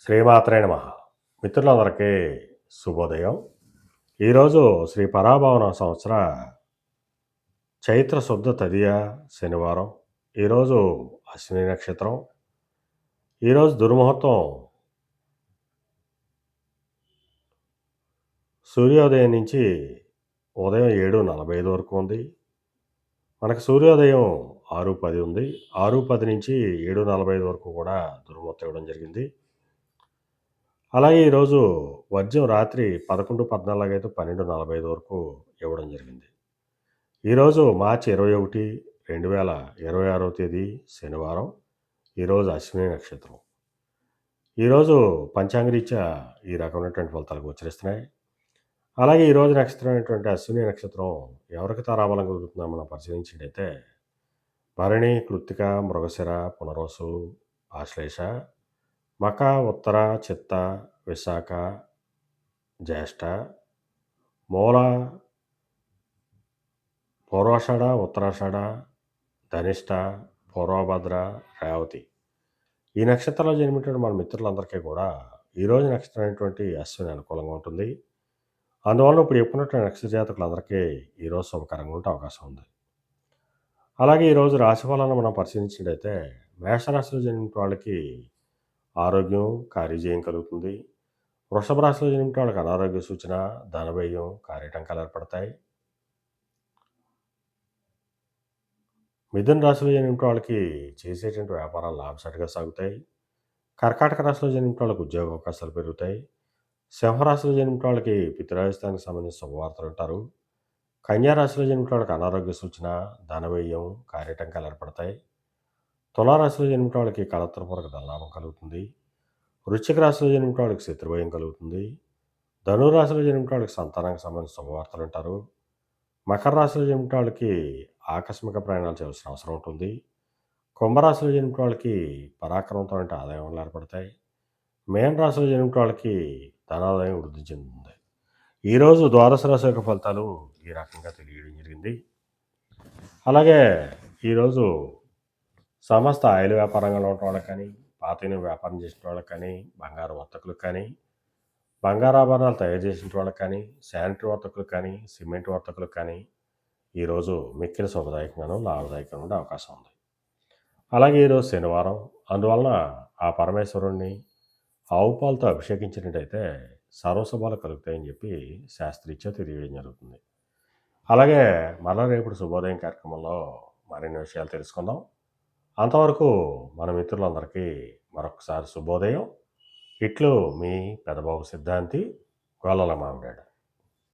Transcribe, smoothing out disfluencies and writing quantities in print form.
శ్రీమాత్రే నమః. మిత్రులందరికీ శుభోదయం. ఈరోజు శ్రీ పరాభవన సంవత్సర చైత్ర శుద్ధ తదియ శనివారం. ఈరోజు అశ్విని నక్షత్రం. ఈరోజు దుర్ముహూర్తం సూర్యోదయం నుంచి ఉదయం 7:45 వరకు ఉంది. మనకు సూర్యోదయం 6:10 ఉంది. 6:10 నుంచి 7:45 వరకు కూడా దుర్ముహూర్తం ఇవ్వడం జరిగింది. అలాగే ఈరోజు వర్జ్యం రాత్రి 11:14 అయితే 12:45 వరకు ఇవ్వడం జరిగింది. ఈరోజు మార్చి 21, 2026 తేదీ శనివారం. ఈరోజు అశ్విని నక్షత్రం. ఈరోజు పంచాంగరీత్యా ఈ రకమైనటువంటి ఫలితాలు గోచరిస్తున్నాయి. అలాగే ఈరోజు నక్షత్రం అయినటువంటి అశ్విని నక్షత్రం ఎవరికి తారాబలం కలుగుతుందో మనం పరిశీలించినట్టయితే భరణి, కృత్తిక, మృగశిర, పునర్వసు, ఆశ్లేష, మక, ఉత్తర, చిత్త, విశాఖ, జ్యేష్ఠ, మూల, పూర్వాషాఢ, ఉత్తరాషాఢ, ధనిష్ట, పూర్వభద్ర, రేవతి. ఈ నక్షత్రంలో జన్మించిన మన మిత్రులందరికీ కూడా ఈరోజు నక్షత్రం అయినటువంటి అశ్విని అనుకూలంగా ఉంటుంది. అందువల్ల ఇప్పుడు చెప్పుకున్నటువంటి నక్షత్ర జాతకులందరికీ ఈరోజు శుభకరంగా ఉండే అవకాశం ఉంది. అలాగే ఈరోజు రాశిఫలాలను మనం పరిశీలించినట్టయితే మేషరాశిలో జన్మించిన వాళ్ళకి ఆరోగ్యం, కార్యజయం కలుగుతుంది. వృషభ రాశిలో జన్మించిన వాళ్ళకి అనారోగ్య సూచన, ధనవ్యయం, కార్యటంకాలు ఏర్పడతాయి. మిథున రాశిలో జన్మించిన వాళ్ళకి చేసేటువంటి వ్యాపారాలు లాభసాటిగా సాగుతాయి. కర్కాటక రాశిలో జన్మించిన వాళ్ళకి ఉద్యోగ అవకాశాలు పెరుగుతాయి. సింహరాశిలో జన్మించిన వాళ్ళకి పితృరాజస్థానికి సంబంధించిన శుభవార్తలు ఉంటారు. కన్యా రాశిలో జన్మించిన వాళ్ళకి అనారోగ్య సూచన, ధనవ్యయం, కార్యటంకాలు ఏర్పడతాయి. తులారాశిలో జన్మించిన వాళ్ళకి కళత్రపూర్వక ధనలాభం కలుగుతుంది. వృశ్చిక రాశిలో జన్మించిన వాళ్ళకి శత్రుభయం కలుగుతుంది. ధనురాశిలో జన్మించిన వాళ్ళకి సంతానానికి సంబంధించిన శుభవార్తలు ఉంటారు. మకర రాశిలో జన్మించిన వాళ్ళకి ఆకస్మిక ప్రయాణాలు చేయాల్సిన అవసరం ఉంటుంది. కుంభరాశిలో జన్మించిన వాళ్ళకి పరాక్రమంతో ఆదాయం వల్ల ఏర్పడతాయి. మేన రాశిలో జన్మించిన వాళ్ళకి ధనాదాయం వృద్ధి చెందుతుంది. ఈరోజు ద్వాదశ రాశి యొక్క ఫలితాలు ఈ రకంగా తెలియడం జరిగింది. అలాగే ఈరోజు సమస్త ఆయిల్ వ్యాపారంలో ఉన్న వాళ్ళకి కానీ, పాత వ్యాపారం చేసిన వాళ్ళకి కానీ, బంగారు వర్తకులకు కానీ, బంగారాభరణాలు తయారు చేసిన వాళ్ళకి కానీ, శానిటరీ వర్తకులకు కానీ, సిమెంట్ వర్తకులకు కానీ ఈరోజు మిక్కిలి శుభదాయకంగాను లాభదాయకంగా ఉండే అవకాశం ఉంది. అలాగే ఈరోజు శనివారం. అందువలన ఆ పరమేశ్వరుణ్ణి ఆవు పాలతో అభిషేకించినట్టయితే సర్వశుభాలు కలుగుతాయని చెప్పి శాస్త్రీత్యా తెలియడం జరుగుతుంది. అలాగే మళ్ళా రేపు శుభోదయం కార్యక్రమంలో మరిన్ని విషయాలు తెలుసుకుందాం. అంతవరకు మన మిత్రులందరికీ మరొకసారి శుభోదయం. ఇట్లు మీ పెదబాబు సిద్ధాంతి, గొల్లల మామిడాడు.